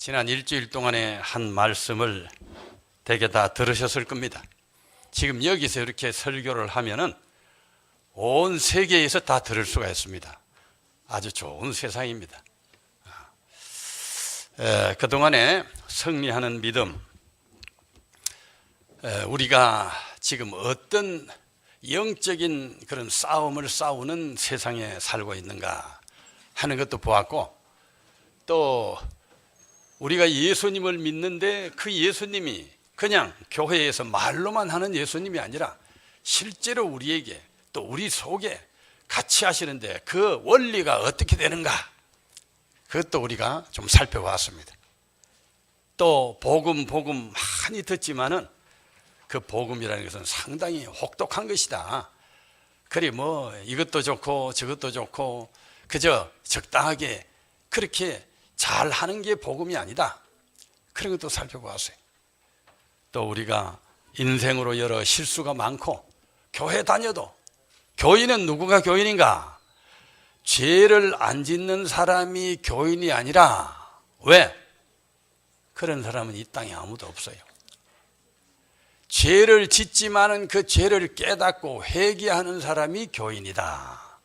지난 일주일 동안에 한 말씀을 대개 다 들으셨을 겁니다. 지금 여기서 이렇게 설교를 하면은 온 세계에서 다 들을 수가 있습니다. 아주 좋은 세상입니다. 그동안에 승리하는 믿음, 우리가 지금 어떤 영적인 그런 싸움을 싸우는 세상에 살고 있는가 하는 것도 보았고, 또 우리가 예수님을 믿는데 그 예수님이 그냥 교회에서 말로만 하는 예수님이 아니라 실제로 우리에게 또 우리 속에 같이 하시는데 그 원리가 어떻게 되는가, 그것도 우리가 좀 살펴봤습니다. 또 복음 많이 듣지만은 그 복음이라는 것은 상당히 혹독한 것이다. 그래 뭐 이것도 좋고 저것도 좋고 그저 적당하게 그렇게 잘 하는 게 복음이 아니다. 그런 것도 살펴보았어요. 또 우리가 인생으로 여러 실수가 많고 교회 다녀도 교인은 누구가 교인인가? 죄를 안 짓는 사람이 교인이 아니라, 왜? 그런 사람은 이 땅에 아무도 없어요. 죄를 짓지만은 그 죄를 깨닫고 회개하는 사람이 교인이다.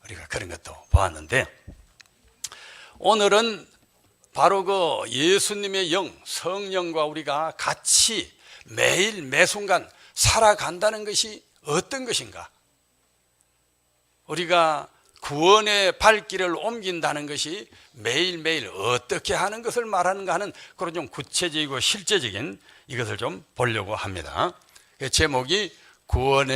우리가 그런 것도 보았는데, 오늘은 바로 그 예수님의 영, 성령과 우리가 같이 매일 매순간 살아간다는 것이 어떤 것인가? 우리가 구원의 발길을 옮긴다는 것이 매일매일 어떻게 하는 것을 말하는가 하는 그런 좀 구체적이고 실제적인 이것을 좀 보려고 합니다. 제목이 구원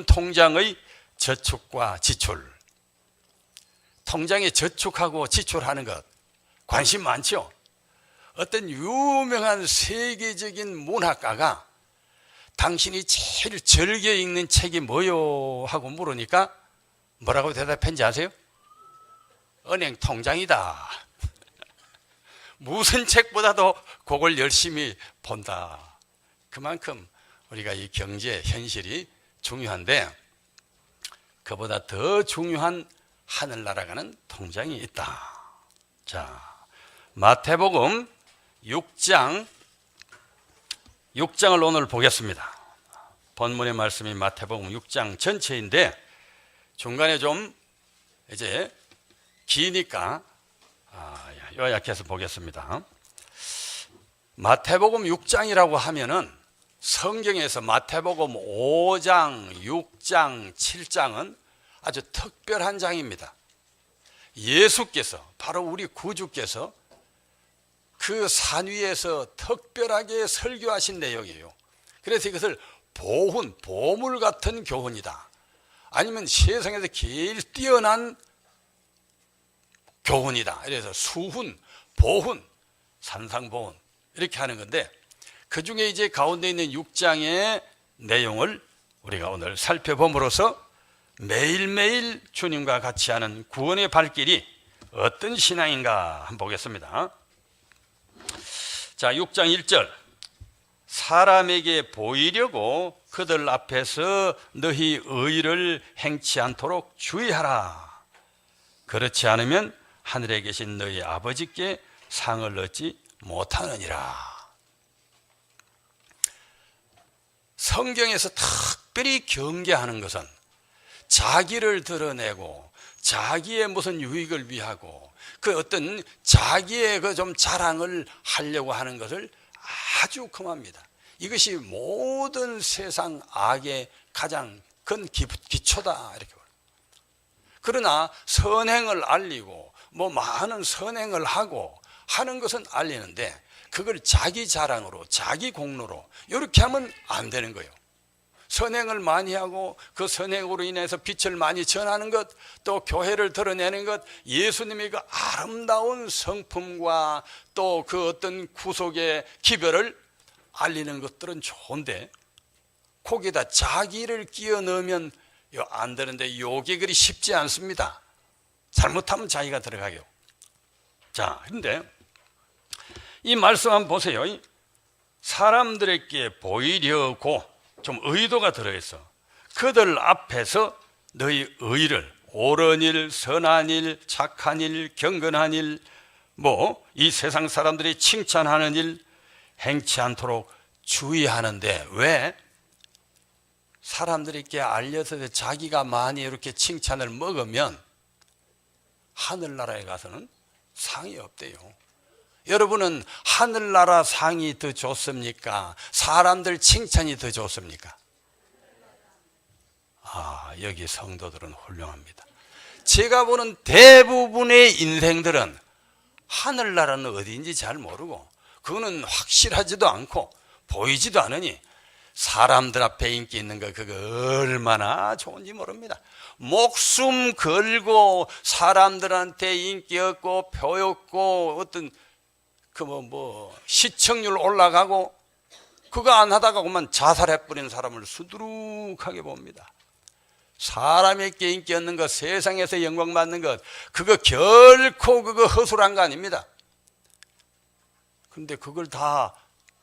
통장의 저축과 지출. 통장에 저축하고 지출하는 것 관심 많죠? 어떤 유명한 세계적인 문학가가 당신이 제일 즐겨 읽는 책이 뭐요? 하고 물으니까 뭐라고 대답했는지 아세요? 은행 통장이다. 무슨 책보다도 그걸 열심히 본다. 그만큼 우리가 이 경제 현실이 중요한데, 그보다 더 중요한 하늘나라가는 통장이 있다. 자, 마태복음 6장을 오늘 보겠습니다. 본문의 말씀이 마태복음 6장 전체인데 중간에 좀 이제 기니까 요약해서 보겠습니다. 마태복음 6장이라고 하면은 성경에서 마태복음 5장, 6장, 7장은 아주 특별한 장입니다. 예수께서, 바로 우리 구주께서 그 산 위에서 특별하게 설교하신 내용이에요. 그래서 이것을 보물 같은 교훈이다. 아니면 세상에서 제일 뛰어난 교훈이다. 그래서 수훈, 보훈, 산상보훈 이렇게 하는 건데, 그 중에 이제 가운데 있는 6장의 내용을 우리가 오늘 살펴봄으로써 매일매일 주님과 같이 하는 구원의 발길이 어떤 신앙인가 한번 보겠습니다. 자, 6장 1절. 사람에게 보이려고 그들 앞에서 너희 의를 행치 않도록 주의하라. 그렇지 않으면 하늘에 계신 너희 아버지께 상을 얻지 못하느니라. 성경에서 특별히 경계하는 것은 자기를 드러내고 자기의 무슨 유익을 위하고 그 어떤 자기의 그 좀 자랑을 하려고 하는 것을 아주 금합니다. 이것이 모든 세상 악의 가장 큰 기초다 이렇게. 그러나 선행을 알리고 뭐 많은 선행을 하고 하는 것은 알리는데, 그걸 자기 자랑으로 자기 공로로 이렇게 하면 안 되는 거예요. 선행을 많이 하고 그 선행으로 인해서 빛을 많이 전하는 것, 또 교회를 드러내는 것, 예수님의 그 아름다운 성품과 또 그 어떤 구속의 기별을 알리는 것들은 좋은데, 거기다 자기를 끼워 넣으면 안 되는데, 요게 그리 쉽지 않습니다. 잘못하면 자기가 들어가요. 자, 그런데 이 말씀 한번 보세요. 사람들에게 보이려고 좀 의도가 들어있어. 그들 앞에서 너희 의를, 옳은 일, 선한 일, 착한 일, 경건한 일, 이 세상 사람들이 칭찬하는 일 행치 않도록 주의하는데, 왜? 사람들에게 알려서 자기가 많이 이렇게 칭찬을 먹으면 하늘나라에 가서는 상이 없대요. 여러분은 하늘나라 상이 더 좋습니까? 사람들 칭찬이 더 좋습니까? 여기 성도들은 훌륭합니다. 제가 보는 대부분의 인생들은 하늘나라는 어디인지 잘 모르고, 그거는 확실하지도 않고 보이지도 않으니 사람들 앞에 인기 있는 거 그거 얼마나 좋은지 모릅니다. 목숨 걸고 사람들한테 인기 얻고 표 얻고 어떤 시청률 올라가고, 그거 안 하다가 그만 자살해버리는 사람을 수두룩하게 봅니다. 사람에게 인기 얻는 것, 세상에서 영광 받는 것, 그거 결코 그거 허술한 거 아닙니다. 근데 그걸 다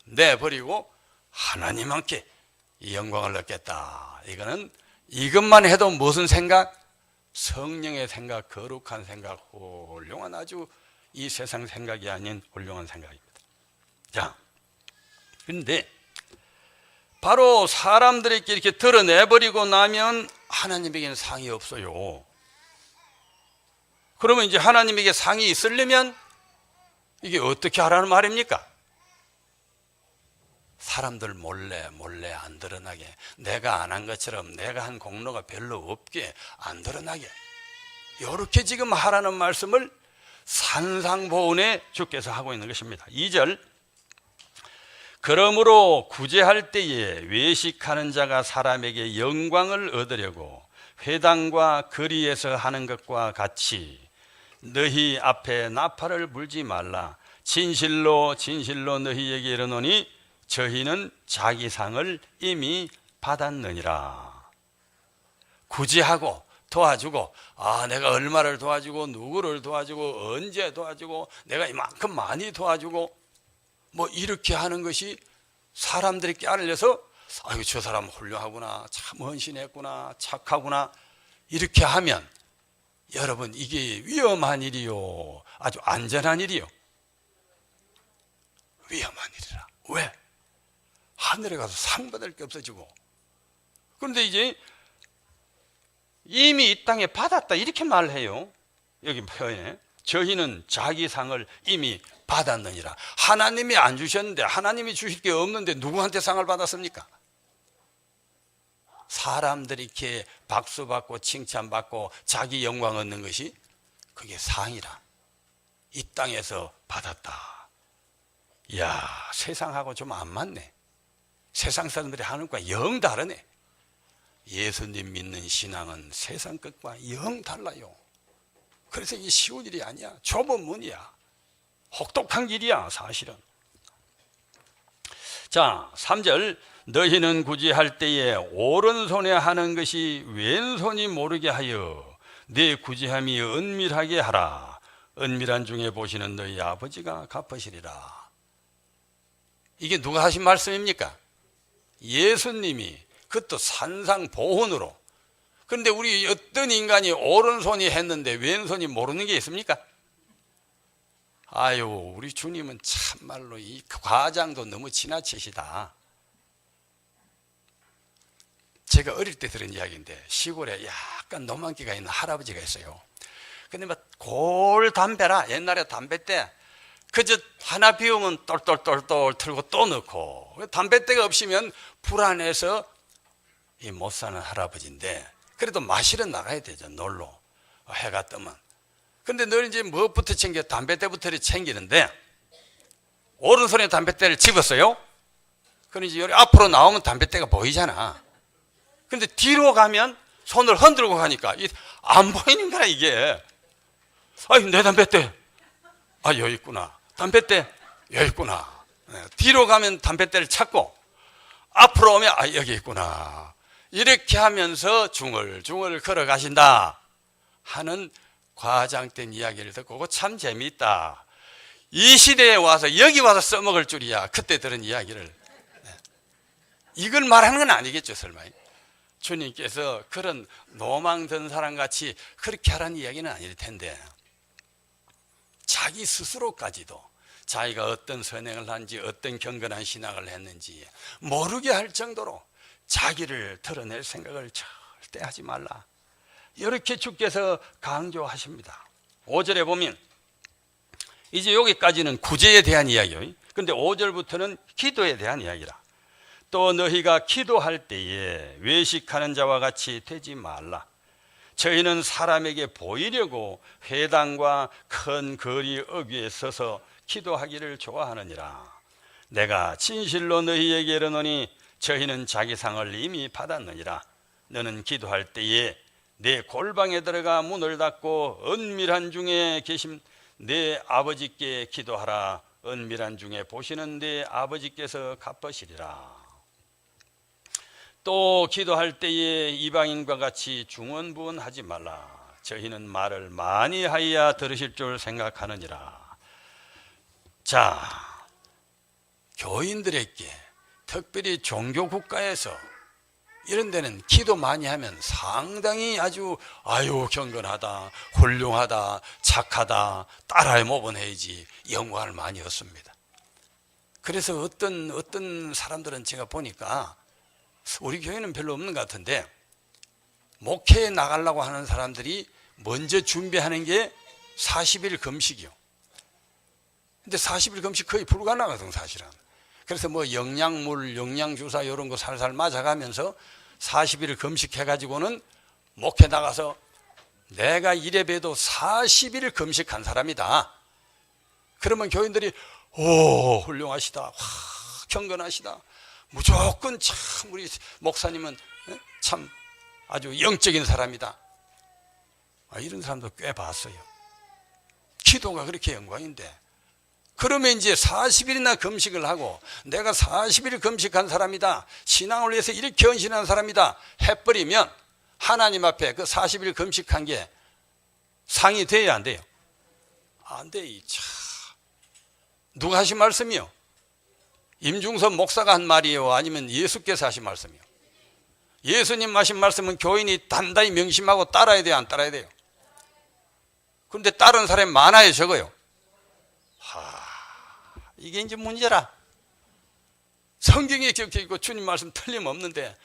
내버리고 하나님께 이 영광을 얻겠다. 이것만 해도 무슨 생각? 성령의 생각, 거룩한 생각, 훌륭한, 아주 이 세상 생각이 아닌 훌륭한 생각입니다. 자, 근데 바로 사람들에게 이렇게 드러내버리고 나면 하나님에게는 상이 없어요. 그러면 이제 하나님에게 상이 있으려면 이게 어떻게 하라는 말입니까? 사람들 몰래 안 드러나게, 내가 안 한 것처럼 내가 한 공로가 별로 없게 안 드러나게, 이렇게 지금 하라는 말씀을 산상보훈에 주께서 하고 있는 것입니다. 2절, 그러므로 구제할 때에 외식하는 자가 사람에게 영광을 얻으려고 회당과 거리에서 하는 것과 같이 너희 앞에 나팔을 불지 말라. 진실로 진실로 너희에게 이르노니 저희는 자기 상을 이미 받았느니라. 구제하고 도와주고, 내가 얼마를 도와주고 누구를 도와주고 언제 도와주고 내가 이만큼 많이 도와주고 이렇게 하는 것이 사람들에게 알려서 아이고 저 사람 훌륭하구나, 참 헌신했구나, 착하구나, 이렇게 하면 여러분 이게 위험한 일이요, 아주 안전한 일이요. 위험한 일이라. 왜? 하늘에 가서 상 받을 게 없어지고. 그런데 이제 이미 이 땅에 받았다 이렇게 말해요. 여기 표현에 저희는 자기 상을 이미 받았느니라. 하나님이 안 주셨는데, 하나님이 주실 게 없는데 누구한테 상을 받았습니까? 사람들이 이렇게 박수받고 칭찬받고 자기 영광 얻는 것이 그게 상이라. 이 땅에서 받았다. 이야, 세상하고 좀 안 맞네. 세상 사람들이 하는 것과 영 다르네. 예수님 믿는 신앙은 세상 것과 영 달라요. 그래서 이게 쉬운 일이 아니야. 좁은 문이야. 혹독한 길이야, 사실은. 자, 3절, 너희는 구제할 때에 오른손에 하는 것이 왼손이 모르게 하여 내 구제함이 은밀하게 하라. 은밀한 중에 보시는 너희 아버지가 갚으시리라. 이게 누가 하신 말씀입니까? 예수님이, 그것도 산상보훈으로. 그런데 우리 어떤 인간이 오른손이 했는데 왼손이 모르는 게 있습니까? 아유, 우리 주님은 참말로 이 과장도 너무 지나치시다. 제가 어릴 때 들은 이야기인데, 시골에 약간 노만기가 있는 할아버지가 있어요. 근데 골 담배라, 옛날에 담배 때 그저 하나 피우면 똘똘똘똘 틀고 또 넣고, 담배대가 없으면 불안해서 못 사는 할아버지인데, 그래도 마시러 나가야 되죠, 놀러, 해가 뜨면. 근데 늘 이제 무엇부터 챙겨? 담배대부터 챙기는데, 오른손에 담배대를 집었어요. 그럼 이제 여기 앞으로 나오면 담배대가 보이잖아. 근데 뒤로 가면 손을 흔들고 가니까 안 보이는 거야, 이게. 아이, 내 담배대. 여기 있구나. 담배대, 여기 있구나. 뒤로 가면 담배대를 찾고, 앞으로 오면 여기 있구나. 이렇게 하면서 중얼중얼 걸어가신다 하는 과장된 이야기를 듣고, 그거 참 재미있다. 이 시대에 와서 여기 와서 써먹을 줄이야. 그때 들은 이야기를. 이걸 말하는 건 아니겠죠, 설마. 주님께서 그런 노망 든 사람 같이 그렇게 하라는 이야기는 아닐 텐데, 자기 스스로까지도 자기가 어떤 선행을 한지 어떤 경건한 신앙을 했는지 모르게 할 정도로 자기를 드러낼 생각을 절대 하지 말라. 이렇게 주께서 강조하십니다. 5절에 보면 이제 여기까지는 구제에 대한 이야기예요. 그런데 5절부터는 기도에 대한 이야기라. 또 너희가 기도할 때에 외식하는 자와 같이 되지 말라. 저희는 사람에게 보이려고 회당과 큰 거리 어귀에 서서 기도하기를 좋아하느니라. 내가 진실로 너희에게 이르노니 저희는 자기 상을 이미 받았느니라. 너는 기도할 때에 내 골방에 들어가 문을 닫고 은밀한 중에 계신 내 아버지께 기도하라. 은밀한 중에 보시는 내 아버지께서 갚으시리라. 또 기도할 때에 이방인과 같이 중언부언하지 말라. 저희는 말을 많이 하여야 들으실 줄 생각하느니라. 자, 교인들에게 특별히 종교 국가에서 이런 데는 기도 많이 하면 상당히 아주 경건하다, 훌륭하다, 착하다, 따라해 모범해야지 영광을 많이 얻습니다. 그래서 어떤 사람들은 제가 보니까 우리 교회는 별로 없는 것 같은데 목회에 나가려고 하는 사람들이 먼저 준비하는 게 40일 금식이요. 근데 40일 금식 거의 불가능하거든 사실은. 그래서 뭐 영양물, 영양주사 이런 거 살살 맞아가면서 40일 금식해가지고는 목회 나가서 내가 이래 봬도 40일 금식한 사람이다. 그러면 교인들이 오 훌륭하시다, 와 경건하시다, 무조건 참 우리 목사님은 참 아주 영적인 사람이다. 이런 사람도 꽤 봤어요. 기도가 그렇게 영광인데 그러면 이제 40일이나 금식을 하고 내가 40일 금식한 사람이다, 신앙을 위해서 이렇게 헌신한 사람이다 해버리면 하나님 앞에 그 40일 금식한 게 상이 돼야 안 돼요? 안 돼. 누가 하신 말씀이요? 임중섭 목사가 한 말이에요? 아니면 예수께서 하신 말씀이요? 예수님 하신 말씀은 교인이 단단히 명심하고 따라야 돼요? 안 따라야 돼요? 그런데 따르는 사람이 많아요? 적어요? 이게 이제 문제라. 성경에 적혀 있고 주님 말씀 틀림없는데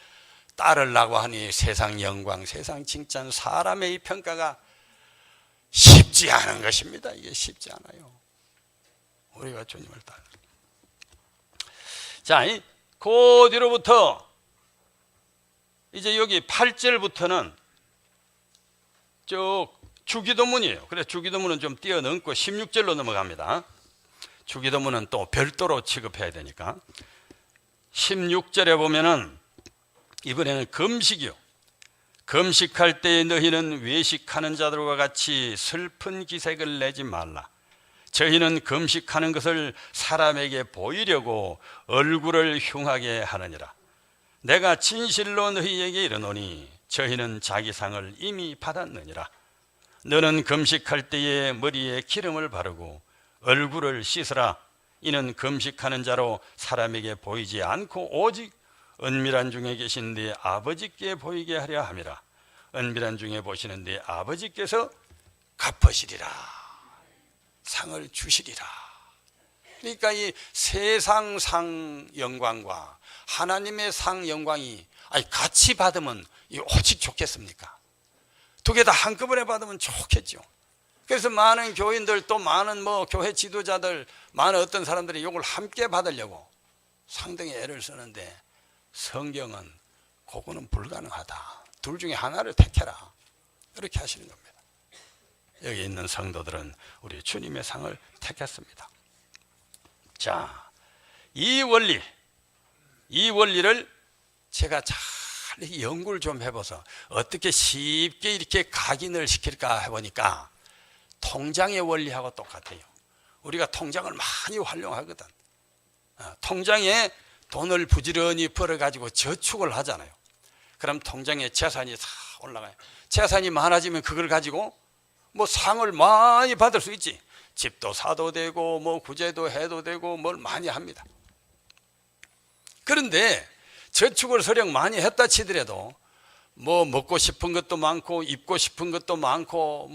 따르려고 하니 세상 영광, 세상 칭찬, 사람의 이 평가가 쉽지 않은 것입니다. 이게 쉽지 않아요. 우리가 주님을 따르. 자, 그 뒤로부터 이제 여기 8절부터는 쭉 주기도문이에요. 그래서 주기도문은 좀 뛰어넘고 16절로 넘어갑니다. 주기도문은 또 별도로 취급해야 되니까. 16절에 보면은 이번에는 금식이요. 금식할 때에 너희는 외식하는 자들과 같이 슬픈 기색을 내지 말라. 저희는 금식하는 것을 사람에게 보이려고 얼굴을 흉하게 하느니라. 내가 진실로 너희에게 이르노니 저희는 자기 상을 이미 받았느니라. 너는 금식할 때에 머리에 기름을 바르고 얼굴을 씻으라. 이는 금식하는 자로 사람에게 보이지 않고 오직 은밀한 중에 계신 네 아버지께 보이게 하려 함이라. 은밀한 중에 보시는 네 아버지께서 갚으시리라. 상을 주시리라. 그러니까 이 세상 상 영광과 하나님의 상 영광이 같이 받으면 오직 좋겠습니까? 두 개 다 한꺼번에 받으면 좋겠죠. 그래서 많은 교인들 또 많은 교회 지도자들 많은 어떤 사람들이 이걸 함께 받으려고 상당히 애를 쓰는데 성경은 그거는 불가능하다. 둘 중에 하나를 택해라. 이렇게 하시는 겁니다. 여기 있는 성도들은 우리 주님의 상을 택했습니다. 자, 이 원리를 제가 잘 연구를 좀 해봐서 어떻게 쉽게 이렇게 각인을 시킬까 해보니까 통장의 원리하고 똑같아요. 우리가 통장을 많이 활용하거든. 통장에 돈을 부지런히 벌어가지고 저축을 하잖아요. 그럼 통장에 재산이 다 올라가요. 재산이 많아지면 그걸 가지고 상을 많이 받을 수 있지. 집도 사도 되고 구제도 해도 되고 뭘 많이 합니다. 그런데 저축을 설령 많이 했다 치더라도 먹고 싶은 것도 많고 입고 싶은 것도 많고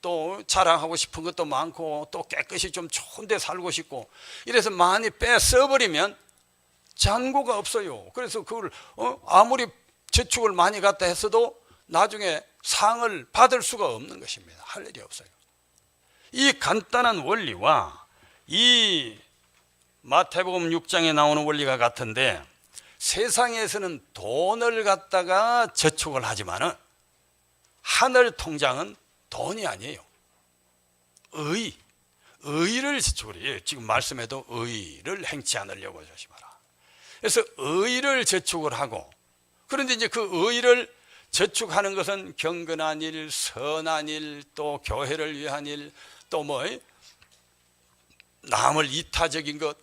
또 자랑하고 싶은 것도 많고 또 깨끗이 좀 좋은 데 살고 싶고 이래서 많이 써버리면 잔고가 없어요. 그래서 그걸 아무리 저축을 많이 갖다 했어도 나중에 상을 받을 수가 없는 것입니다. 할 일이 없어요. 이 간단한 원리와 이 마태복음 6장에 나오는 원리가 같은데, 세상에서는 돈을 갖다가 저축을 하지만은 하늘 통장은 돈이 아니에요. 의를 저축을 해요. 지금 말씀에도 의를 행치 않으려고 조심하라. 그래서 의를 저축을 하고, 그런데 이제 그 의를 저축하는 것은 경건한 일, 선한 일, 또 교회를 위한 일, 또 뭐 남을 이타적인 것,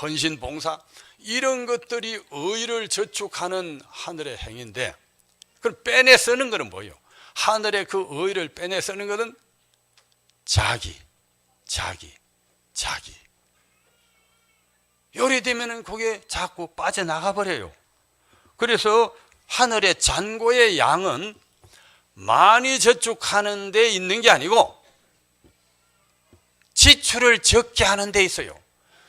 헌신 봉사, 이런 것들이 의를 저축하는 하늘의 행위인데, 그걸 빼내 쓰는 것은 뭐예요? 하늘의 그 의를 빼내 쓰는 것은 자기. 요리 되면은 그게 자꾸 빠져나가 버려요. 그래서 하늘의 잔고의 양은 많이 저축하는 데 있는 게 아니고 지출을 적게 하는 데 있어요.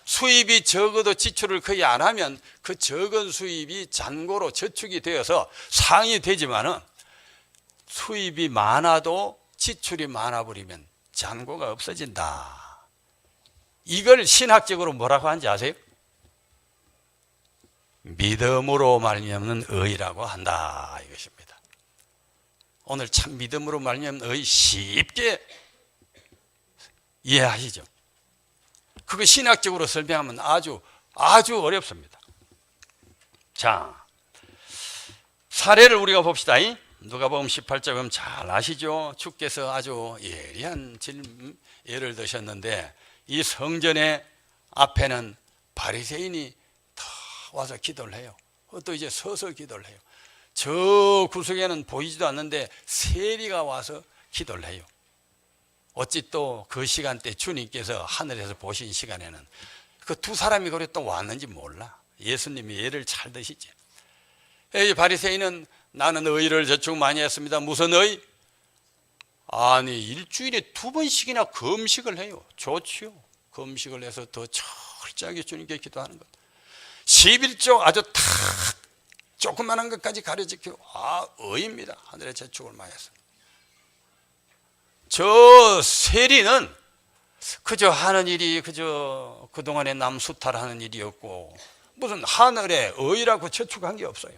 수입이 적어도 지출을 거의 안 하면 그 적은 수입이 잔고로 저축이 되어서 상이 되지만은, 수입이 많아도 지출이 많아 버리면 잔고가 없어진다. 이걸 신학적으로 뭐라고 하는지 아세요? 믿음으로 말미암는 의라고 한다, 이것입니다. 오늘 참 믿음으로 말미암는 의 쉽게 이해하시죠? 그거 신학적으로 설명하면 아주 어렵습니다. 자, 사례를 우리가 봅시다. 누가복음 18장 잘 아시죠? 주께서 아주 예리한 예를 드셨는데, 이 성전의 앞에는 바리새인이 다 와서 기도를 해요. 또 이제 서서 기도를 해요. 저 구석에는 보이지도 않는데 세리가 와서 기도를 해요. 어찌 또 그 시간대 주님께서 하늘에서 보신 시간에는 그 두 사람이 그래 또 왔는지 몰라. 예수님이 예를 잘 드시지. 이 바리새인은 나는 의를 저축 많이 했습니다. 무슨 의? 아니, 일주일에 2번씩이나 금식을 해요. 좋지요. 금식을 해서 더 철저하게 주님께 기도하는 것. 11조 아주 탁 조그만한 것까지 가려지고, 의입니다. 하늘에 저축을 많이 했습니다. 저 세리는 그저 하는 일이 그저 그동안에 남 수탈하는 일이었고, 무슨 하늘에 의라고 저축한 게 없어요.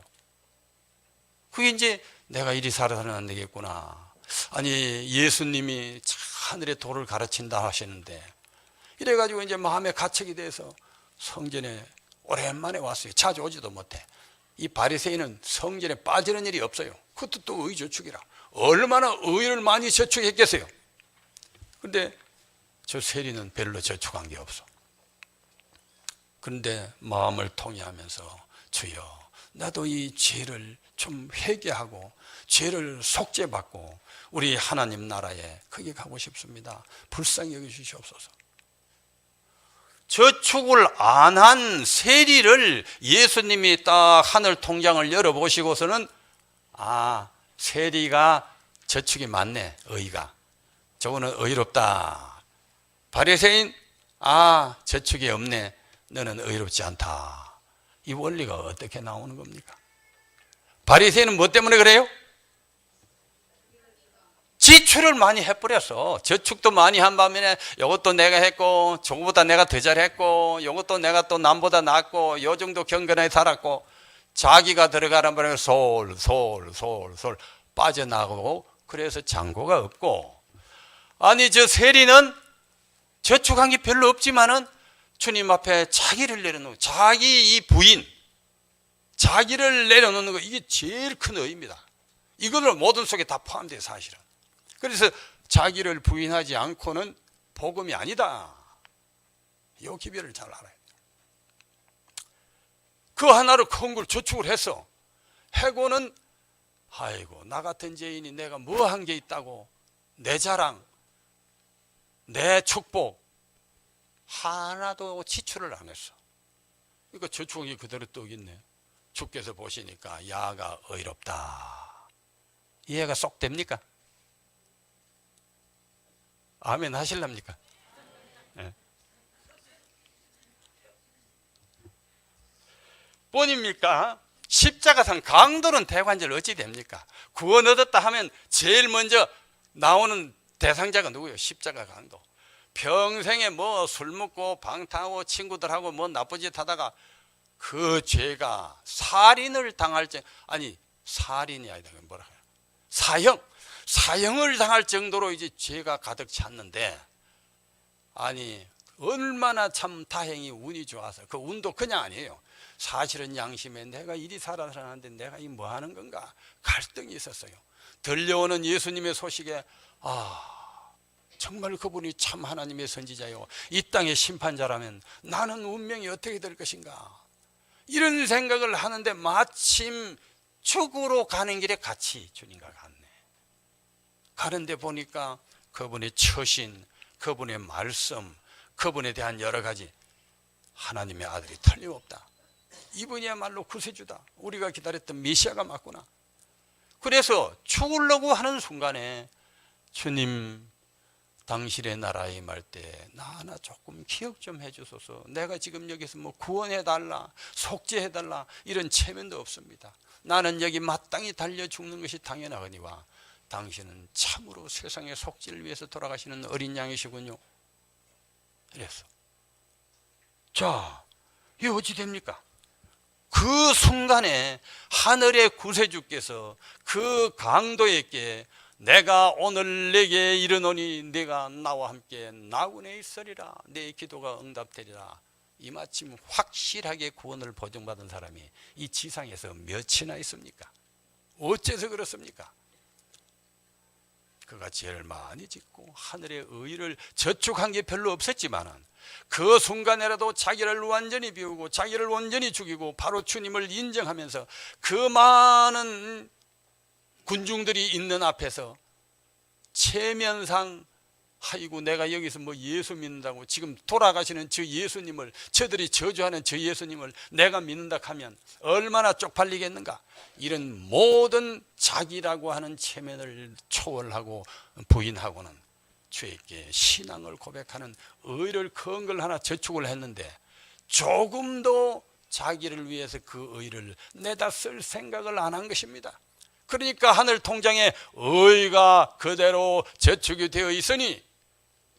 그게 이제 내가 이리 살아서는 안 되겠구나. 아니, 예수님이 하늘의 도를 가르친다 하시는데, 이래가지고 이제 마음에 가책이 돼서 성전에 오랜만에 왔어요. 자주 오지도 못해. 이 바리새인은 성전에 빠지는 일이 없어요. 그것도 또 의 저축이라. 얼마나 의를 많이 저축했겠어요. 그런데 저 세리는 별로 저축한 게 없어. 그런데 마음을 통회하면서, 주여, 나도 이 죄를 좀 회개하고 죄를 속죄받고 우리 하나님 나라에 거기 가고 싶습니다. 불쌍히 여겨주시옵소서. 저축을 안 한 세리를 예수님이 딱 하늘 통장을 열어보시고서는, 세리가 저축이 많네, 의가. 저거는 의롭다. 바리새인, 저축이 없네, 너는 의롭지 않다. 이 원리가 어떻게 나오는 겁니까? 바리새인은 뭐 때문에 그래요? 지출을 많이 해버렸어. 저축도 많이 한 반면에 이것도 내가 했고, 저거보다 내가 더 잘했고, 이것도 내가 또 남보다 낫고, 요 정도 경건하게 살았고, 자기가 들어가는 바람에 솔 빠져나가고, 그래서 잔고가 없고. 아니, 저 세리는 저축한 게 별로 없지만은 주님 앞에 자기를 내려놓고, 자기 이 부인, 자기를 내려놓는 거, 이게 제일 큰 의입니다. 이거는 모든 속에 다 포함돼요, 사실은. 그래서 자기를 부인하지 않고는 복음이 아니다. 이 기별을 잘 알아요. 그 하나로 큰 걸 저축을 했어. 해고는, 아이고, 나 같은 죄인이 내가 뭐 한 게 있다고 내 자랑, 내 축복 하나도 지출을 안 했어. 그러니까 저축이 그대로 떡 있네. 주께서 보시니까 야가 의롭다. 이해가 쏙 됩니까? 아멘 하실랍니까? 예. 뿐입니까? 십자가상 강도는 대관절 어찌 됩니까? 구원 얻었다 하면 제일 먼저 나오는 대상자가 누구예요? 십자가 강도. 평생에 뭐 술 먹고 방탕하고 친구들하고 뭐 나쁜 짓 하다가 그 죄가 살인을 당할 아니 살인이 아니다 뭐라 해요? 사형을 당할 정도로 이제 죄가 가득 찼는데, 아니 얼마나 참 다행히 운이 좋아서, 그 운도 그냥 아니에요. 사실은 양심에 내가 이리 살아서는데 내가 이 뭐 하는 건가 갈등이 있었어요. 들려오는 예수님의 소식에 정말 그분이 참 하나님의 선지자요 이 땅의 심판자라면 나는 운명이 어떻게 될 것인가, 이런 생각을 하는데 마침 죽으러 가는 길에 같이 주님과 갔네. 가는데 보니까 그분의 처신, 그분의 말씀, 그분에 대한 여러 가지, 하나님의 아들이 틀림없다, 이분이야말로 구세주다, 우리가 기다렸던 메시아가 맞구나. 그래서 죽으려고 하는 순간에 주님, 당신의 나라에 임할 때 나 하나 조금 기억 좀 해주소서. 내가 지금 여기서 뭐 구원해달라, 속죄해달라 이런 체면도 없습니다. 나는 여기 마땅히 달려 죽는 것이 당연하거니와 당신은 참으로 세상의 속죄를 위해서 돌아가시는 어린 양이시군요. 그래서 자, 이게 어찌 됩니까? 그 순간에 하늘의 구세주께서 그 강도에게 내가 오늘 내게 이르노니 내가 나와 함께 나군에 있으리라, 내 기도가 응답되리라, 이마침 확실하게 구원을 보증받은 사람이 이 지상에서 몇이나 있습니까? 어째서 그렇습니까? 그가 죄를 많이 짓고 하늘의 의를 저축한 게 별로 없었지만은 그 순간에라도 자기를 완전히 비우고 자기를 온전히 죽이고 바로 주님을 인정하면서 그 많은 군중들이 있는 앞에서 체면상 아이고 내가 여기서 뭐 예수 믿는다고 지금 돌아가시는 저 예수님을, 저들이 저주하는 저 예수님을 내가 믿는다 하면 얼마나 쪽팔리겠는가. 이런 모든 자기라고 하는 체면을 초월하고 부인하고는 주에게 신앙을 고백하는 의를 큰 걸 하나 저축을 했는데, 조금도 자기를 위해서 그 의를 내다 쓸 생각을 안 한 것입니다. 그러니까 하늘 통장에 의가 그대로 저축이 되어 있으니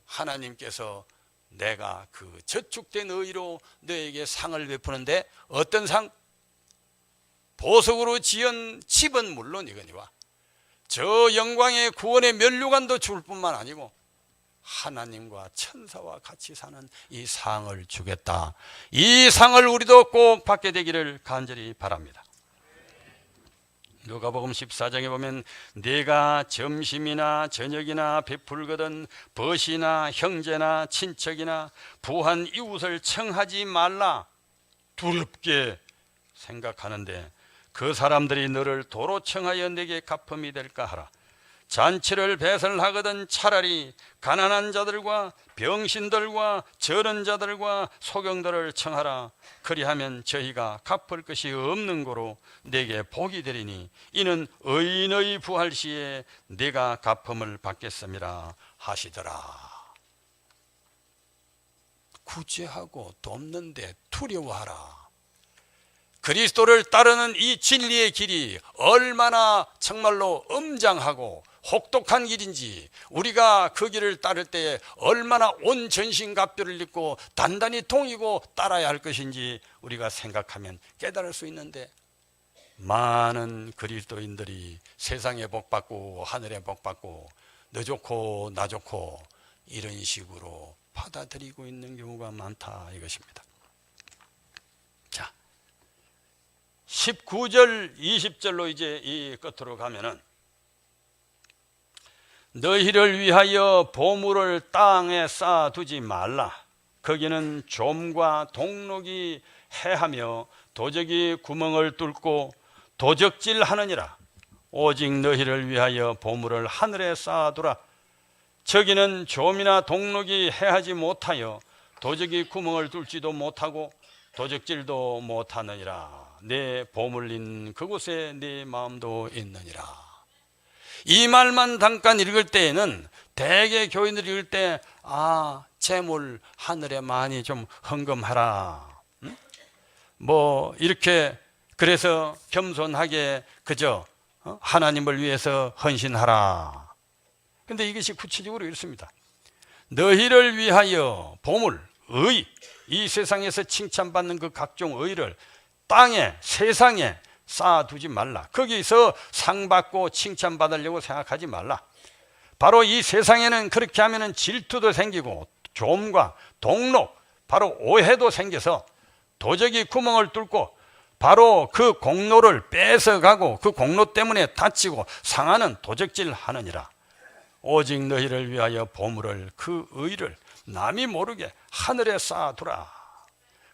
하나님께서 내가 그 저축된 의로 너에게 상을 베푸는데, 어떤 상? 보석으로 지은 집은 물론이거니와 저 영광의 구원의 면류관도 줄 뿐만 아니고 하나님과 천사와 같이 사는 이 상을 주겠다. 이 상을 우리도 꼭 받게 되기를 간절히 바랍니다. 누가복음 14장에 보면 네가 점심이나 저녁이나 베풀거든 벗이나 형제나 친척이나 부한 이웃을 청하지 말라. 두렵게 생각하는데 그 사람들이 너를 도로 청하여 내게 갚음이 될까 하라. 잔치를 배설하거든 차라리 가난한 자들과 병신들과 저런 자들과 소경들을 청하라. 그리하면 저희가 갚을 것이 없는 고로 내게 복이 되리니 이는 의인의 부활 시에 네가 갚음을 받겠음이라 하시더라. 구제하고 돕는데 두려워하라. 그리스도를 따르는 이 진리의 길이 얼마나 정말로 엄장하고 혹독한 길인지, 우리가 그 길을 따를 때 얼마나 온 전신갑주를 입고 단단히 동이고 따라야 할 것인지 우리가 생각하면 깨달을 수 있는데, 많은 그리스도인들이 세상에 복받고 하늘에 복받고 너 좋고 나 좋고 이런 식으로 받아들이고 있는 경우가 많다 이것입니다. 자, 19절 20절로 이제 이 끝으로 가면은 너희를 위하여 보물을 땅에 쌓아두지 말라. 거기는 좀과 동록이 해하며 도적이 구멍을 뚫고 도적질하느니라. 오직 너희를 위하여 보물을 하늘에 쌓아두라. 저기는 좀이나 동록이 해하지 못하여 도적이 구멍을 뚫지도 못하고 도적질도 못하느니라. 내 보물인 그곳에 네 마음도 있느니라. 이 말만 잠깐 읽을 때에는 대개 교인들이 읽을 때 재물 하늘에 많이 좀 헌금하라. 뭐 이렇게 그래서 겸손하게 그저 하나님을 위해서 헌신하라. 근데 이것이 구체적으로 이렇습니다. 너희를 위하여 보물, 의, 이 세상에서 칭찬받는 그 각종 의를 땅에, 세상에 쌓아두지 말라. 거기서 상 받고 칭찬받으려고 생각하지 말라. 바로 이 세상에는 그렇게 하면은 질투도 생기고 조음과 동록, 바로 오해도 생겨서 도적이 구멍을 뚫고 바로 그 공로를 뺏어가고 그 공로 때문에 다치고 상하는 도적질 하느니라. 오직 너희를 위하여 보물을, 그 의를 남이 모르게 하늘에 쌓아두라.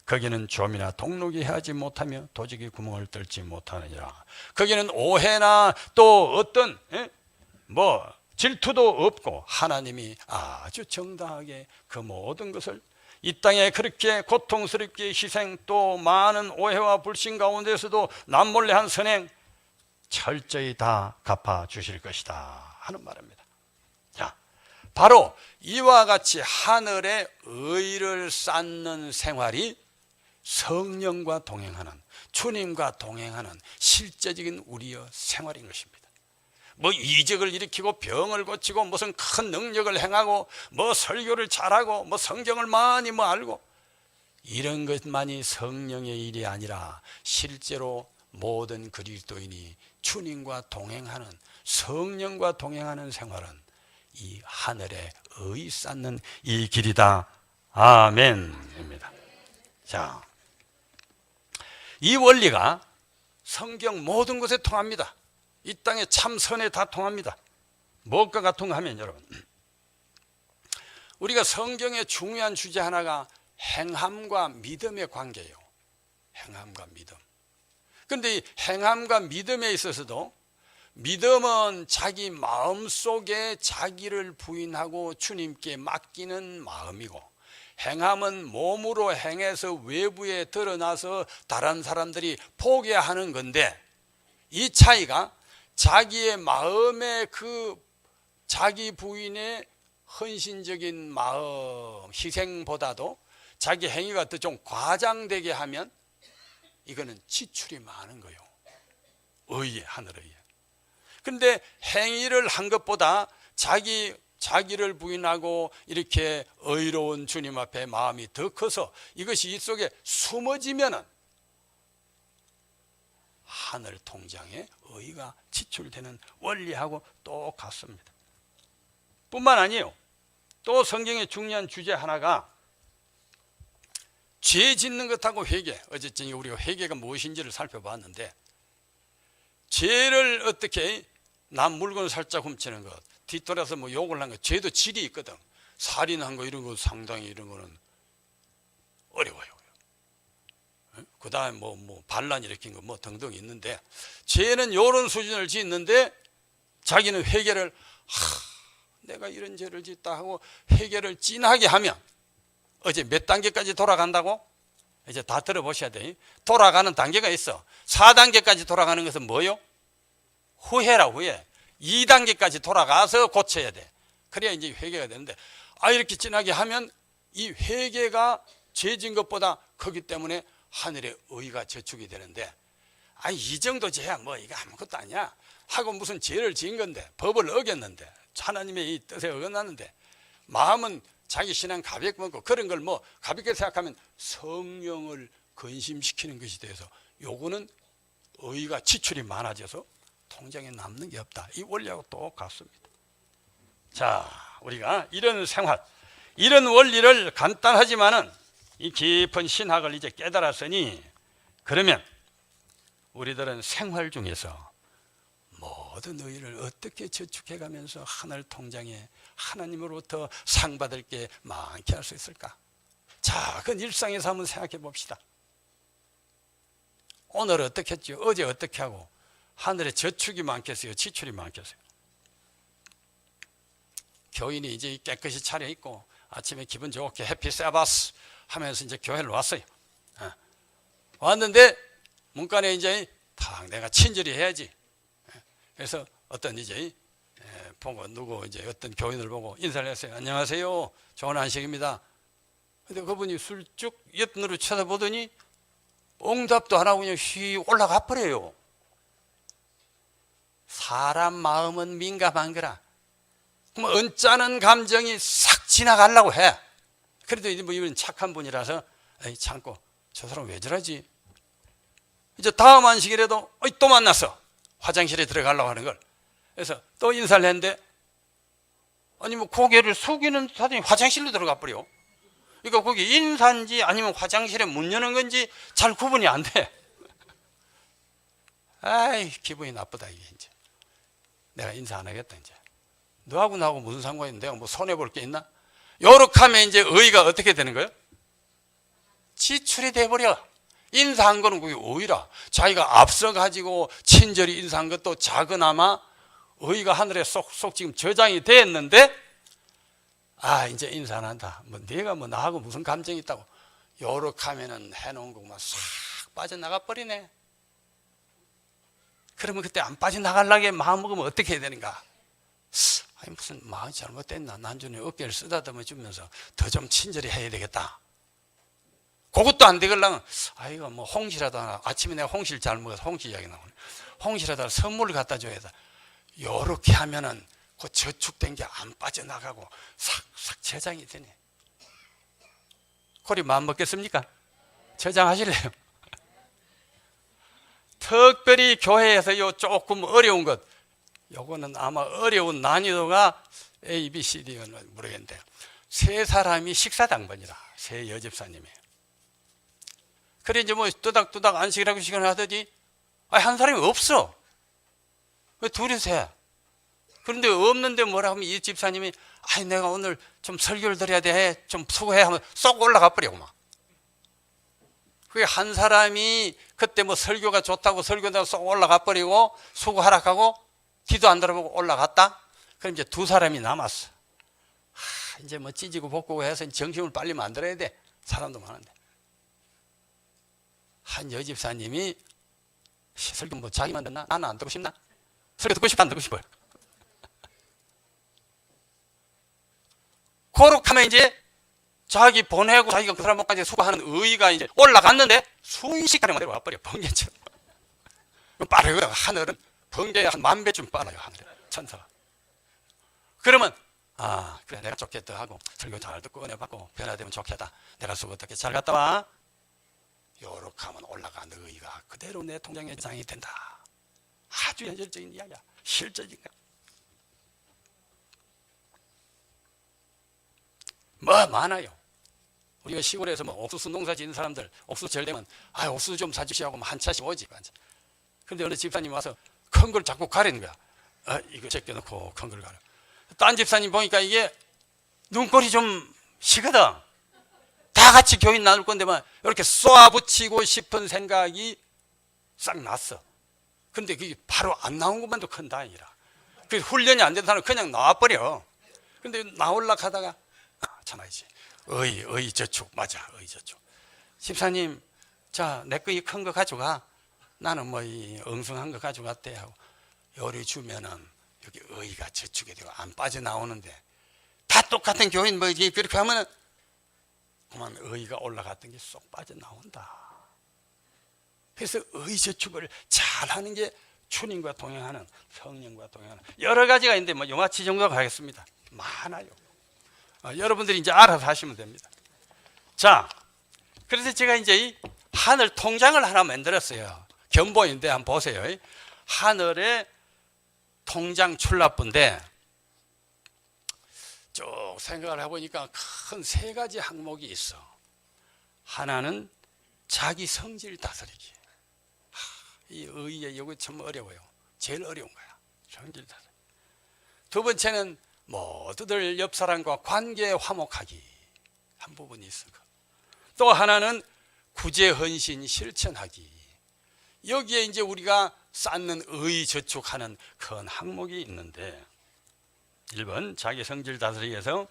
거기는 좀이나 동록이 하지 못하며 도적이 구멍을 뚫지 못하느니라. 거기는 오해나 또 어떤 질투도 없고 하나님이 아주 정당하게 그 모든 것을 이 땅에 그렇게 고통스럽게 희생 또 많은 오해와 불신 가운데서도 남몰래 한 선행 철저히 다 갚아주실 것이다 하는 말입니다. 자, 바로 이와 같이 하늘의 의를 쌓는 생활이 성령과 동행하는, 주님과 동행하는 실제적인 우리의 생활인 것입니다. 뭐 이적을 일으키고 병을 고치고 무슨 큰 능력을 행하고 뭐 설교를 잘하고 뭐 성경을 많이 알고 이런 것만이 성령의 일이 아니라 실제로 모든 그리스도인이 주님과 동행하는, 성령과 동행하는 생활은 이 하늘에 의 쌓는 이 길이다. 아멘입니다. 자, 이 원리가 성경 모든 곳에 통합니다. 이 땅에 참 선에 다 통합니다. 무엇과 같은가 하면 여러분, 우리가 성경의 중요한 주제 하나가 행함과 믿음의 관계예요. 행함과 믿음. 그런데 이 행함과 믿음에 있어서도 믿음은 자기 마음속에 자기를 부인하고 주님께 맡기는 마음이고, 행함은 몸으로 행해서 외부에 드러나서 다른 사람들이 보게 하는 건데, 이 차이가 자기의 마음의 그 자기 부인의 헌신적인 마음, 희생보다도 자기 행위가 더 좀 과장되게 하면 이거는 지출이 많은 거예요. 의에, 하늘의에. 근데 행위를 한 것보다 자기를 부인하고 이렇게 의로운 주님 앞에 마음이 더 커서 이것이 이 속에 숨어지면은 하늘 통장에 의가 지출되는 원리하고 똑같습니다. 뿐만 아니에요. 또 성경의 중요한 주제 하나가 죄 짓는 것하고 회개. 어쨌든 우리가 회개가 무엇인지를 살펴봤는데, 죄를 어떻게 남 물건 살짝 훔치는 것, 뒤돌아서 뭐 욕을 한 것, 죄도 질이 있거든. 살인한 거 이런 거 상당히 이런 거는 어려워요. 그 다음에 뭐 반란 일으킨 거 뭐 등등 있는데, 죄는 이런 수준을 짓는데 자기는 회개를 내가 이런 죄를 짓다 하고 회개를 진하게 하면 어제 몇 단계까지 돌아간다고? 이제 다 들어보셔야 돼. 돌아가는 단계가 있어. 4단계까지 돌아가는 것은 뭐요? 후회라, 후회. 2단계까지 돌아가서 고쳐야 돼. 그래야 이제 회개가 되는데, 이렇게 진하게 하면 이 회개가 죄진 것보다 크기 때문에 하늘의 의가 저축이 되는데, 이 정도 죄야 뭐 이거 아무것도 아니야 하고 무슨 죄를 지은 건데, 법을 어겼는데, 하나님의 이 뜻에 어긋났는데, 마음은 자기 신앙 가볍게 먹고 그런 걸 뭐 가볍게 생각하면 성령을 근심시키는 것이 돼서 요거는 의가 지출이 많아져서 통장에 남는 게 없다. 이 원리하고 똑같습니다. 자, 우리가 이런 생활, 이런 원리를 간단하지만은 이 깊은 신학을 이제 깨달았으니, 그러면 우리들은 생활 중에서 모든 의를 어떻게 저축해 가면서 하늘 통장에 하나님으로부터 상 받을 게 많게 할 수 있을까? 자, 그건 일상에서 한번 생각해 봅시다. 오늘 어떻게 했죠? 어제 어떻게 하고 하늘에 저축이 많겠어요? 지출이 많겠어요? 교인이 이제 깨끗이 차려입고 아침에 기분 좋게 해피 세바스 하면서 이제 교회를 왔어요. 왔는데 문간에 이제 탁 내가 친절히 해야지. 그래서 어떤 이제 보고 누구 이제 어떤 교인을 보고 인사를 했어요. 안녕하세요. 좋은 안식입니다. 근데 그분이 슬쩍 옆눈으로 쳐다보더니 응답도 안 하고 그냥 휘 올라가 버려요. 사람 마음은 민감한 거라. 그럼 언짢은 감정이 싹 지나가려고 해. 그래도 이제 뭐 이분 착한 분이라서 에이, 참고 저 사람 왜 저러지? 이제 다음 안식일에도 또 만났어. 화장실에 들어가려고 하는 걸. 그래서 또 인사를 했는데 아니 뭐 고개를 숙이는 듯하더니 화장실로 들어가 버려. 그러니까 거기 인사인지 아니면 화장실에 문 여는 건지 잘 구분이 안 돼. 아이 기분이 나쁘다 이게 이제. 내가 인사 안 하겠다 이제. 너하고 나하고 무슨 상관이 있는데 내가 뭐 손해볼 게 있나? 요렇게 하면 이제 의의가 어떻게 되는 거예요? 지출이 돼버려. 인사한 거는 그게 의의라. 자기가 앞서가지고 친절히 인사한 것도 작으나마 의의가 하늘에 쏙쏙 지금 저장이 됐는데 아 이제 인사 안 한다. 뭐 네가 뭐 나하고 무슨 감정이 있다고. 요렇게 하면은 해놓은 거만 싹 빠져나가 버리네. 그러면 그때 안 빠져나가려게 마음먹으면 어떻게 해야 되는가? 아니 무슨 마음이 잘못됐나? 난중에 어깨를 쓰다듬어 주면서 더 좀 친절히 해야 되겠다. 그것도 안 되걸랑 아이고 뭐 홍시라도 하나. 아침에 내가 홍시를 잘 먹어서 홍시 이야기 나오네. 홍시라도 하나 선물을 갖다 줘야 돼. 요렇게 하면은 그 저축된 게 안 빠져나가고 싹싹 저장이 되네. 그리 마음 먹겠습니까? 저장하실래요? 특별히 교회에서 요 조금 어려운 것, 요거는 아마 어려운 난이도가 A, B, C, D는 모르겠는데 세 사람이 식사당번이라 세 여집사님이. 그래 이제 뭐 또닥또닥 안식이라고 시간을 하더니 한 사람이 없어. 왜 둘이서 해? 그런데 없는데 뭐라 하면 이 집사님이 아이 내가 오늘 좀 설교를 드려야 돼. 좀 수고해 하면 쏙 올라가 버리고 막. 그게 한 사람이 그때 뭐 설교가 좋다고 설교다가 쏙 올라가 버리고 수고하라 하고 뒤도 안 돌아보고 올라갔다. 그럼 이제 두 사람이 남았어. 이제 뭐 찢고 볶고 해서 정신을 빨리 만들어야 돼. 사람도 많은데. 한 여집사님이 설교 뭐 자기만 듣나? 나는 안 듣고 싶나? 설교 듣고 싶다 안 듣고 싶어요? 그렇게 하면 이제 자기 보내고 자기가 그 사람까지 수고하는 의의가 이제 올라갔는데 순식간에 내려와 버려. 번개처럼. 빠르거든. 하늘은 번개에 한 10,000배쯤 빨라요. 하늘에 천사가. 그러면 아 그래 내가 좋겠다 하고 설교 잘 듣고 은혜 받고 변화되면 좋겠다. 내가 수고 어떻게 잘 갔다 와. 요렇게 하면 올라가는 의의가 그대로 내 통장에 저장이 된다. 아주 현실적인 이야기야. 실적인 거야. 뭐 많아요. 우리가 시골에서 뭐 옥수수 농사 짓는 사람들 옥수수 절 되면 옥수수 좀 사주시라고 한 차씩 오지. 그런데 어느 집사님 와서 큰 걸 자꾸 가리는 거야. 이거 제껴놓고 큰 걸 가려. 딴 집사님 보니까 이게 눈꼴이 좀 시거든. 다 같이 교인 나눌 건데만 이렇게 쏘아붙이고 싶은 생각이 싹 났어. 근데 그게 바로 안 나온 것만도 큰 다행이라. 그 훈련이 안 된 사람은 그냥 나와버려. 근데 나오려고 하다가 참아야지. 의 저축 맞아. 의 저축. 집사님 자 내 거 이 큰 거 가져가. 나는 뭐 이 엉성한 거 가져갔대 하고 요리 주면은 여기 의가 저축이 되고 안 빠져나오는데 다 똑같은 교인 뭐 이렇게 그렇게 하면은 그만 의가 올라갔던 게 쏙 빠져나온다. 그래서 의 저축을 잘하는 게 주님과 동행하는 성령과 동행하는 여러 가지가 있는데 뭐 요마치 정도 가겠습니다. 많아요. 여러분들이 이제 알아서 하시면 됩니다. 자, 그래서 제가 이제 이 하늘 통장을 하나 만들었어요. 견본인데 한번 보세요. 하늘의 통장 출납부인데 쭉 생각을 해보니까 큰 세 가지 항목이 있어. 하나는 자기 성질 다스리기. 이 의의 이거 참 어려워요. 제일 어려운 거야. 성질 다스리기. 두 번째는 모두들 옆 사람과 관계 화목하기 한 부분이 있어. 또 하나는 구제헌신 실천하기. 여기에 이제 우리가 쌓는 의 저축하는 큰 항목이 있는데 1번 자기 성질 다스리기에서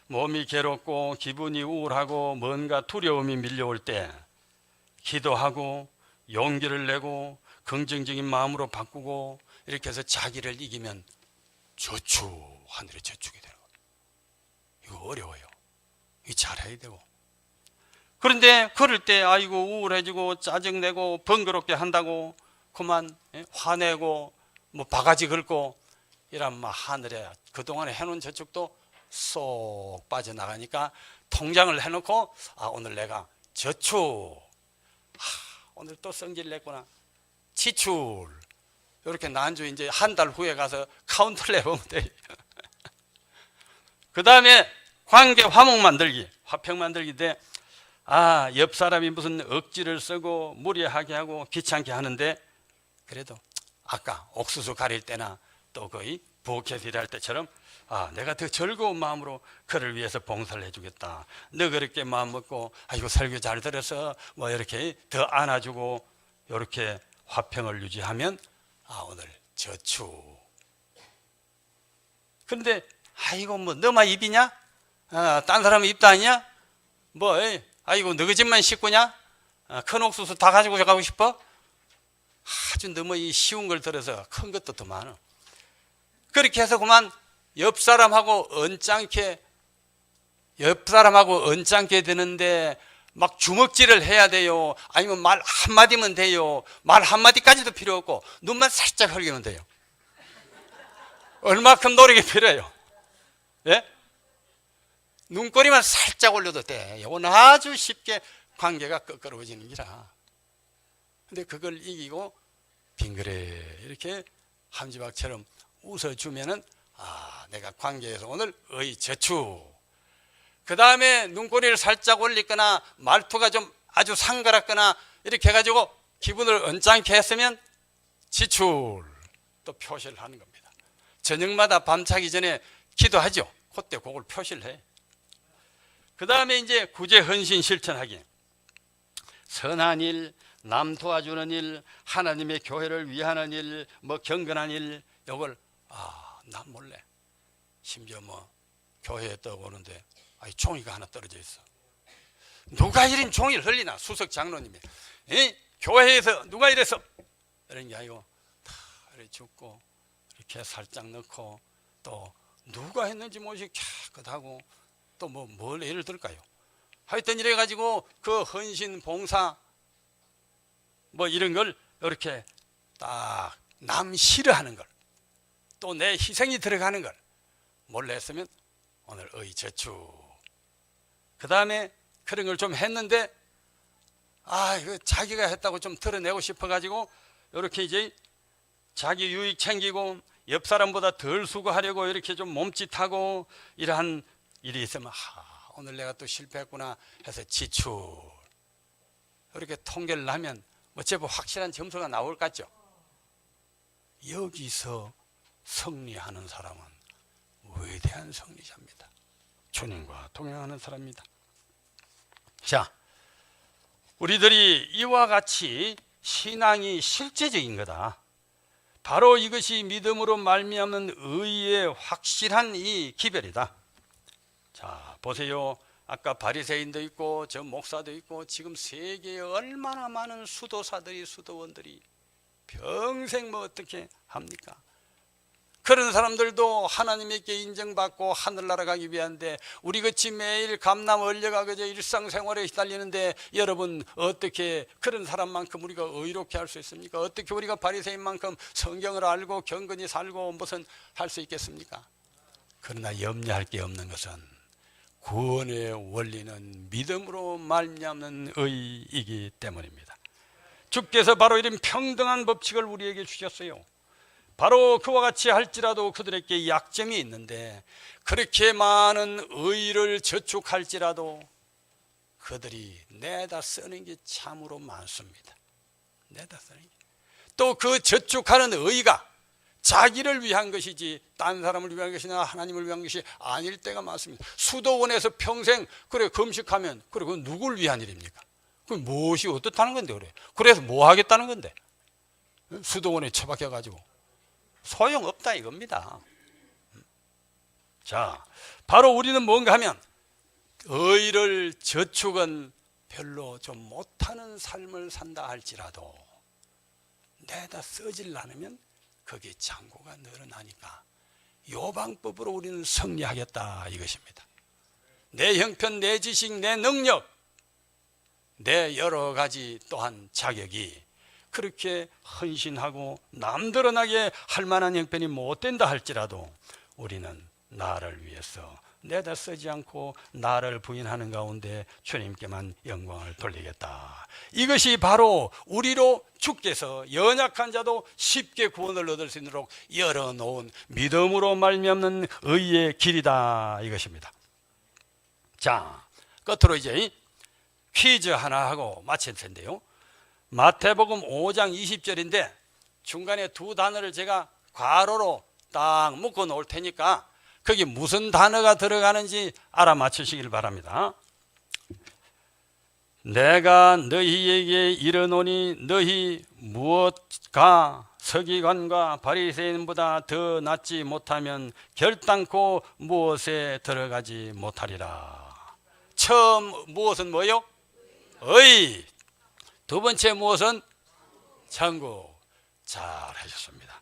몸이 괴롭고 기분이 우울하고 뭔가 두려움이 밀려올 때 기도하고 용기를 내고 긍정적인 마음으로 바꾸고 이렇게 해서 자기를 이기면 저축, 하늘의 저축이 되는 거예요. 이거 어려워요. 이거 잘해야 되고. 그런데 그럴 때 아이고 우울해지고 짜증내고 번거롭게 한다고 그만 화내고 뭐 바가지 긁고 이런 막 하늘에 그동안에 해놓은 저축도 쏙 빠져나가니까 통장을 해놓고 오늘 내가 저축, 오늘 또 성질 냈구나, 지출, 이렇게 난주 이제 한 달 후에 가서 카운트를 해보면 돼요. 그 다음에 관계 화목 만들기, 화평 만들기인데 옆 사람이 무슨 억지를 쓰고 무리하게 하고 귀찮게 하는데 그래도 아까 옥수수 가릴 때나 또 거의 부엌에서 일할 때처럼 내가 더 즐거운 마음으로 그를 위해서 봉사를 해주겠다. 너 그렇게 마음 먹고 이거 설교 잘 들어서 뭐 이렇게 더 안아주고 이렇게 화평을 유지하면 오늘 저축. 그런데 이거 뭐 너만 입이냐? 딴 사람은 입도 아니냐? 뭐 이거 너희 집만 식구냐? 큰 옥수수 다 가지고 가고 싶어? 아주 너무 이 쉬운 걸 들어서 큰 것도 더 많아. 그렇게 해서 그만 옆 사람하고 언짢게 되는데 막 주먹질을 해야 돼요. 아니면 말 한마디면 돼요. 말 한마디까지도 필요 없고 눈만 살짝 흘리면 돼요. 얼마큼 노력이 필요해요? 예? 눈꼬리만 살짝 올려도 돼. 이건 아주 쉽게 관계가 끄끄러워지는 기라. 근데 그걸 이기고 빙그레 이렇게 함지박처럼 웃어주면은 내가 관계에서 오늘 저축. 그 다음에 눈꼬리를 살짝 올리거나 말투가 좀 아주 상가랐거나 이렇게 해가지고 기분을 언짢게 했으면 지출 또 표시를 하는 겁니다. 저녁마다 밤 자기 전에 기도하죠. 그때 그걸 표시를 해. 그 다음에 이제 구제 헌신 실천하기. 선한 일, 남 도와주는 일, 하나님의 교회를 위하는 일, 뭐 경건한 일, 이걸 난 몰래 심지어 뭐 교회에 떠오르는데 종이가 하나 떨어져 있어. 누가 이런 종이를 흘리나? 수석 장로님이 교회에서 누가 이래서 이런 게 아니고 다 이렇게 줍고 이렇게 살짝 넣고 또 누가 했는지 뭐지 깨끗하고 또 뭘 예를 들까요? 하여튼 이래 가지고 그 헌신 봉사 뭐 이런 걸 이렇게 딱 남 싫어하는 걸 또 내 희생이 들어가는 걸 몰래 했으면 오늘 저축. 그 다음에 그런 걸 좀 했는데 이거 자기가 했다고 좀 드러내고 싶어 가지고 이렇게 이제 자기 유익 챙기고 옆 사람보다 덜 수고하려고 이렇게 좀 몸짓하고 이러한 일이 있으면 오늘 내가 또 실패했구나 해서 지출. 이렇게 통계를 하면 뭐 제법 확실한 점수가 나올 것 같죠. 여기서 승리하는 사람은 위대한 승리자입니다. 주님과 동행하는 사람입니다. 자, 우리들이 이와 같이 신앙이 실제적인 거다. 바로 이것이 믿음으로 말미암는 의의 확실한 이 기별이다. 자, 보세요. 아까 바리새인도 있고 저 목사도 있고 지금 세계에 얼마나 많은 수도원들이 평생 뭐 어떻게 합니까? 그런 사람들도 하나님께 인정받고 하늘나라 가기 위한데 우리같이 매일 감남 얼려가 그저 일상생활에 시달리는데 여러분 어떻게 그런 사람만큼 우리가 의롭게 할 수 있습니까? 어떻게 우리가 바리새인만큼 성경을 알고 경건히 살고 무슨 할 수 있겠습니까? 그러나 염려할 게 없는 것은 구원의 원리는 믿음으로 말미암는 의이기 때문입니다. 주께서 바로 이런 평등한 법칙을 우리에게 주셨어요. 바로 그와 같이 할지라도 그들에게 약점이 있는데 그렇게 많은 의를 저축할지라도 그들이 내다 쓰는 게 참으로 많습니다. 내다 쓰는 게. 또 그 저축하는 의가 자기를 위한 것이지 딴 사람을 위한 것이나 하나님을 위한 것이 아닐 때가 많습니다. 수도원에서 평생 그래 금식하면 그래 그건 누굴 위한 일입니까? 그 무엇이 어떻다는 건데 그래? 그래서 뭐 하겠다는 건데? 수도원에 처박혀 가지고 소용없다 이겁니다. 자, 바로 우리는 뭔가 하면 의를 저축은 별로 좀 못하는 삶을 산다 할지라도 내다 쓰질 않으면 거기에 잔고가 늘어나니까 요 방법으로 우리는 승리하겠다 이것입니다. 내 형편, 내 지식, 내 능력, 내 여러 가지 또한 자격이 그렇게 헌신하고 남드러나게 할 만한 형편이 못 된다 할지라도 우리는 나를 위해서 내다 쓰지 않고 나를 부인하는 가운데 주님께만 영광을 돌리겠다. 이것이 바로 우리로 주께서 연약한 자도 쉽게 구원을 얻을 수 있도록 열어놓은 믿음으로 말미암는 의의 길이다 이것입니다. 자, 끝으로 이제 퀴즈 하나 하고 마칠 텐데요. 마태복음 5장 20절인데 중간에 두 단어를 제가 괄호로 딱 묶어 놓을 테니까 거기 무슨 단어가 들어가는지 알아맞추시길 바랍니다. 내가 너희에게 이르노니 너희 무엇가 서기관과 바리새인보다 더 낫지 못하면 결단코 무엇에 들어가지 못하리라. 처음 무엇은 뭐요? 의. 두 번째 무엇은? 천국. 잘 하셨습니다.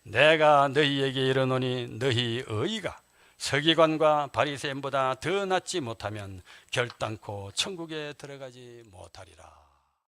내가 너희에게 이르노니 너희 의가 서기관과 바리새인보다 더 낫지 못하면 결단코 천국에 들어가지 못하리라.